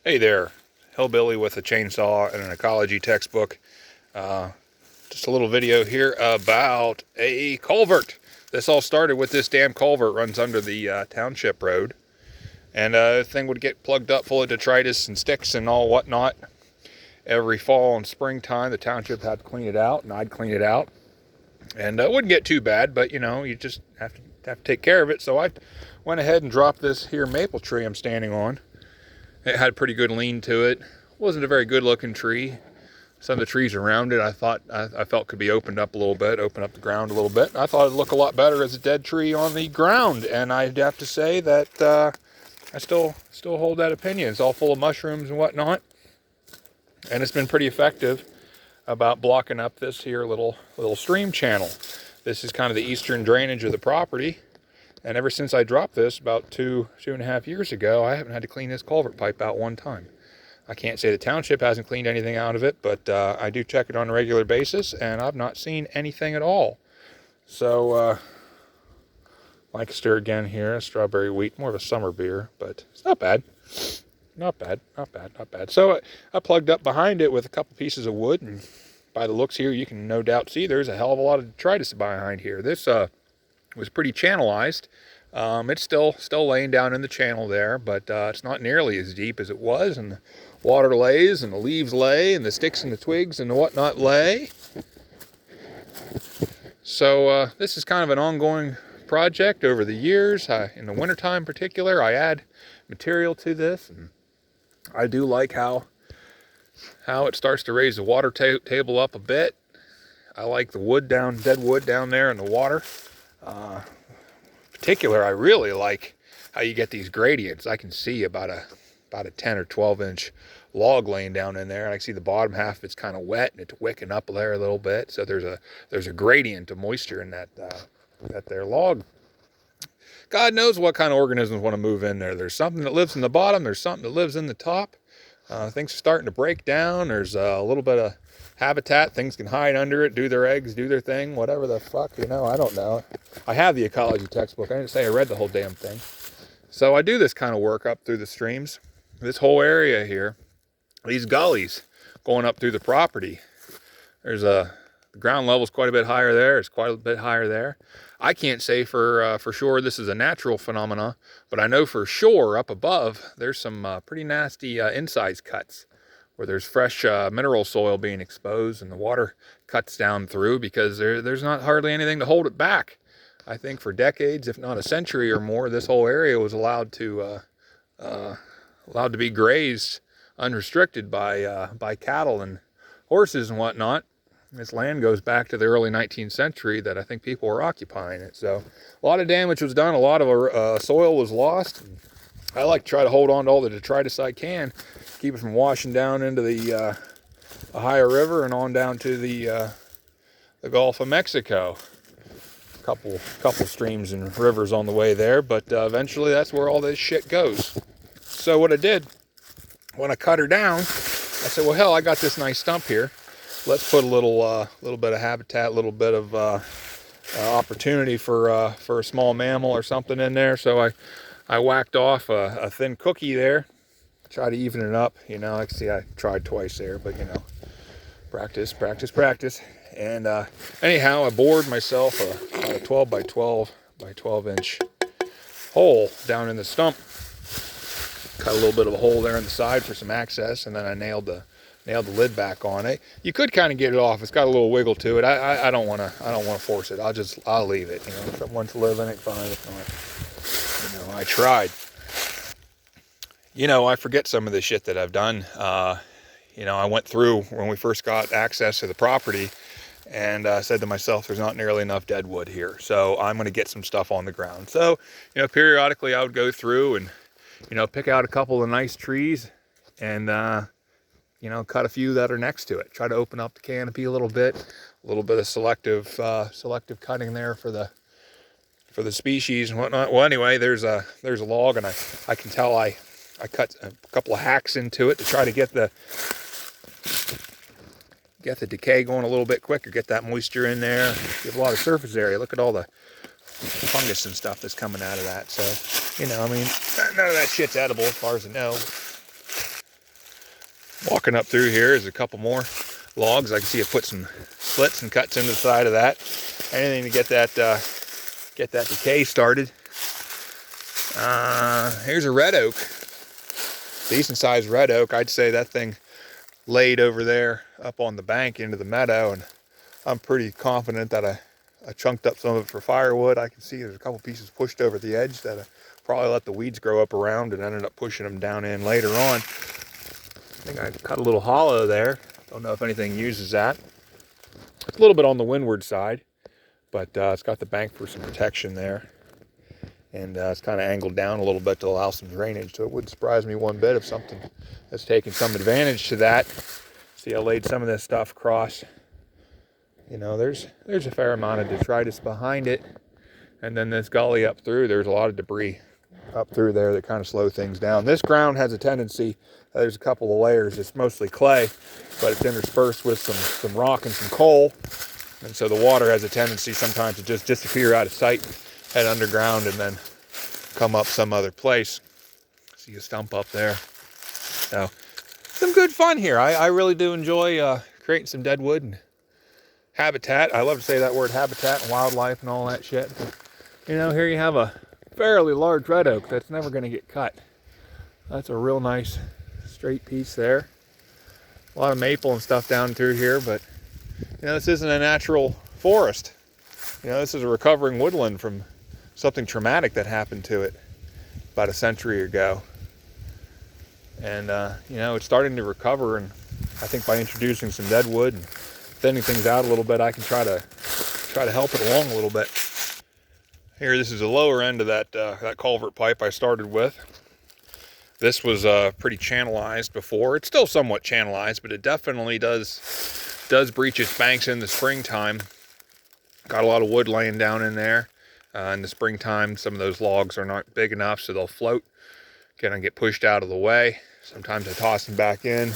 Hey there, Hillbilly with a chainsaw and an ecology textbook. Just a little video here about a culvert. This all started with this damn culvert runs under the township road. And the thing would get plugged up full of detritus and sticks and all whatnot. Every fall and springtime, the township had to clean it out, and I'd clean it out. And it wouldn't get too bad, but you know, you just have to take care of it. So I went ahead and dropped this here maple tree I'm standing on. It had a pretty good lean to it. Wasn't a very good looking tree. Some of the trees around it I felt could be opened up a little bit, open up the ground a little bit. I thought it'd look a lot better as a dead tree on the ground, and I'd have to say that I still hold that opinion. It's all full of mushrooms and whatnot, and it's been pretty effective about blocking up this here little stream channel. This is kind of the eastern drainage of the property. And ever since I dropped this about two and a half years ago, I haven't had to clean this culvert pipe out one time. I can't say the township hasn't cleaned anything out of it, but I do check it on a regular basis, and I've not seen anything at all. So, Lancaster again here, strawberry wheat, more of a summer beer, but it's not bad. Not bad. So I plugged up behind it with a couple pieces of wood, and by the looks here, you can no doubt see there's a hell of a lot of detritus behind here. This was pretty channelized. It's still laying down in the channel there, but it's not nearly as deep as it was, and the water lays, and the leaves lay, and the sticks and the twigs and the whatnot lay. So this is kind of an ongoing project over the years. In the wintertime in particular, I add material to this, and I do like how it starts to raise the water table up a bit. I like the dead wood down there in the water. Particular, I really like how you get these gradients. I can see about a 10 or 12 inch log laying down in there. I can see the bottom half of it's kind of wet and it's wicking up there a little bit. So there's a gradient of moisture in that there log. God knows what kind of organisms want to move in there. There's something that lives in the bottom. There's something that lives in the top. Things are starting to break down. There's a little bit of habitat. Things can hide under it, do their eggs, do their thing, whatever the fuck, I don't know. I have the ecology textbook. I didn't say I read the whole damn thing. So I do this kind of work up through the streams. This whole area here, these gullies going up through the property. The ground level's quite a bit higher there. It's quite a bit higher there. I can't say for sure this is a natural phenomena, but I know for sure up above there's some pretty nasty insides cuts where there's fresh mineral soil being exposed, and the water cuts down through because there's not hardly anything to hold it back. I think for decades, if not a century or more, this whole area was allowed to be grazed unrestricted by cattle and horses and whatnot. This land goes back to the early 19th century that I think people were occupying it. So a lot of damage was done. A lot of soil was lost. I like to try to hold on to all the detritus I can, keep it from washing down into the Ohio River and on down to the Gulf of Mexico. Couple streams and rivers on the way there, but eventually that's where all this shit goes. So what I did when I cut her down, I said, well, hell, I got this nice stump here. Let's put a little bit of habitat, a little bit of opportunity for a small mammal or something in there. So I whacked off a thin cookie there, try to even it up. I see I tried twice there, but practice. And anyhow, I bored myself a 12 by 12 inch hole down in the stump. Cut a little bit of a hole there in the side for some access, and then I nailed the lid back on it. You could kind of get it off. It's got a little wiggle to it. I don't want to force it. I'll leave it. If someone wants to live in it, fine. If not, I tried. I forget some of the shit that I've done. I went through when we first got access to the property, and said to myself, there's not nearly enough dead wood here, so I'm going to get some stuff on the ground. So, periodically I would go through and, pick out a couple of nice trees and, cut a few that are next to it. Try to open up the canopy a little bit of selective cutting there for the species and whatnot. Well, anyway, there's a log, and I can tell I cut a couple of hacks into it to try to get the decay going a little bit quicker, get that moisture in there, give a lot of surface area. Look at all the fungus and stuff that's coming out of that. So, none of that shit's edible as far as I know. Walking up through here is a couple more logs. I can see it put some slits and cuts into the side of that. Anything to get that decay started. Here's a red oak. Decent sized red oak. I'd say that thing laid over there up on the bank into the meadow, and I'm pretty confident that I chunked up some of it for firewood. I can see there's a couple pieces pushed over the edge that I probably let the weeds grow up around and ended up pushing them down in later on. I think I cut a little hollow there. Don't know if anything uses that. It's a little bit on the windward side, but it's got the bank for some protection there. And it's kind of angled down a little bit to allow some drainage. So it wouldn't surprise me one bit if something has taken some advantage to that. See, I laid some of this stuff across. You know, there's a fair amount of detritus behind it. And then this gully up through, there's a lot of debris up through there that kind of slow things down. This ground has a tendency, there's a couple of layers, it's mostly clay, but it's interspersed with some rock and some coal. And so the water has a tendency sometimes to just disappear out of sight, head underground, and then come up some other place. See a stump up there. So, some good fun here. I really do enjoy creating some dead wood and habitat. I love to say that word, habitat and wildlife and all that shit. But, you know, here you have a fairly large red oak that's never going to get cut. That's a real nice straight piece there. A lot of maple and stuff down through here, but you know, this isn't a natural forest. You know, this is a recovering woodland from something traumatic that happened to it about a century ago. And you know, it's starting to recover, and I think by introducing some dead wood and thinning things out a little bit, I can try to help it along a little bit. Here, this is the lower end of that culvert pipe I started with. This was pretty channelized before. It's still somewhat channelized, but it definitely does breach its banks in the springtime. Got a lot of wood laying down in there. In the springtime, some of those logs are not big enough, so they'll float, kind of get pushed out of the way. Sometimes I toss them back in.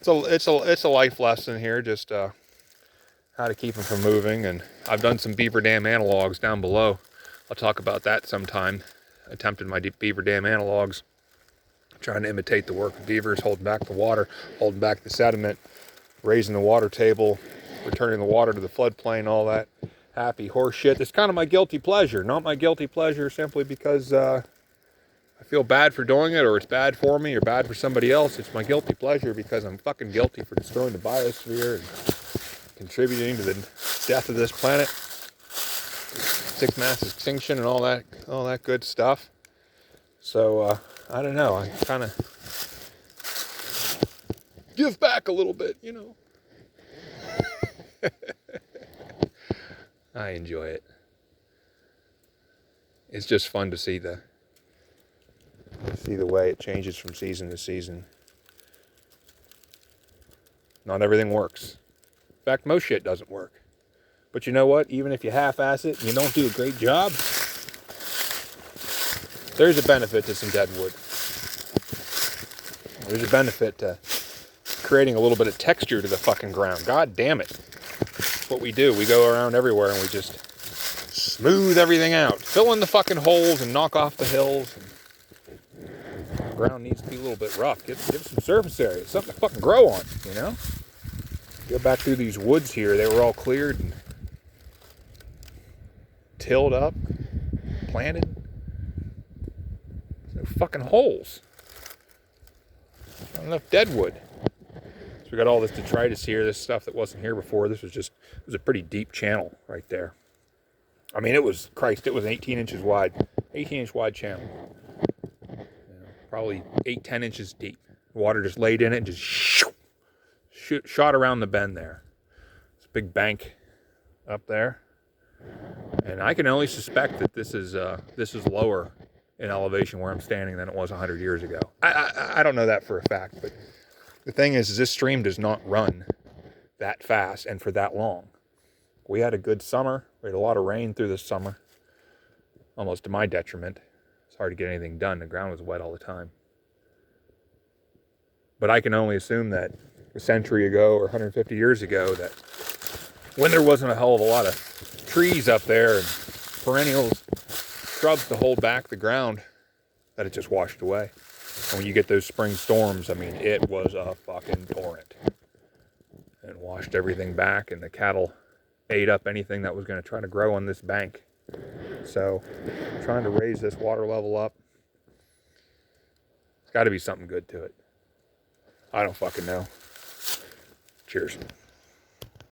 It's a life lesson here, just how to keep them from moving. And I've done some beaver dam analogs down below. I'll talk about that sometime. Attempted my beaver dam analogs, trying to imitate the work of beavers, holding back the water, holding back the sediment, raising the water table, returning the water to the floodplain, all that happy horse shit. It's kind of my guilty pleasure. Not my guilty pleasure simply because I feel bad for doing it, or it's bad for me, or bad for somebody else. It's my guilty pleasure because I'm fucking guilty for destroying the biosphere and contributing to the death of this planet, sixth mass extinction, and all that good stuff. So I don't know. I kind of give back a little bit, you know. I enjoy it. It's just fun to see the way it changes from season to season. Not everything works. In fact, most shit doesn't work. But you know what? Even if you half-ass it and you don't do a great job, there's a benefit to some dead wood. There's a benefit to creating a little bit of texture to the fucking ground. God damn it. That's what we do. We go around everywhere and we just smooth everything out. Fill in the fucking holes and knock off the hills. The ground needs to be a little bit rough. Give it some surface area. Something to fucking grow on, you know? Go back through these woods here. They were all cleared and tilled up, planted. There's no fucking holes. Not enough dead wood. So we got all this detritus here, this stuff that wasn't here before. It was a pretty deep channel right there. I mean, it was 18 inches wide. 18-inch wide channel. You know, probably 8-10 inches deep. Water just laid in it and just shot around the bend there. It's a big bank up there. And I can only suspect that this is lower in elevation where I'm standing than it was 100 years ago. I don't know that for a fact, but the thing is this stream does not run that fast and for that long. We had a good summer. We had a lot of rain through this summer, almost to my detriment. It's hard to get anything done. The ground was wet all the time. But I can only assume that a century ago or 150 years ago, that when there wasn't a hell of a lot of trees up there and perennials, shrubs to hold back the ground, that it just washed away. And when you get those spring storms, I mean, it was a fucking torrent. And washed everything back, and the cattle ate up anything that was going to try to grow on this bank. So, trying to raise this water level up, it's got to be something good to it. I don't fucking know. Cheers.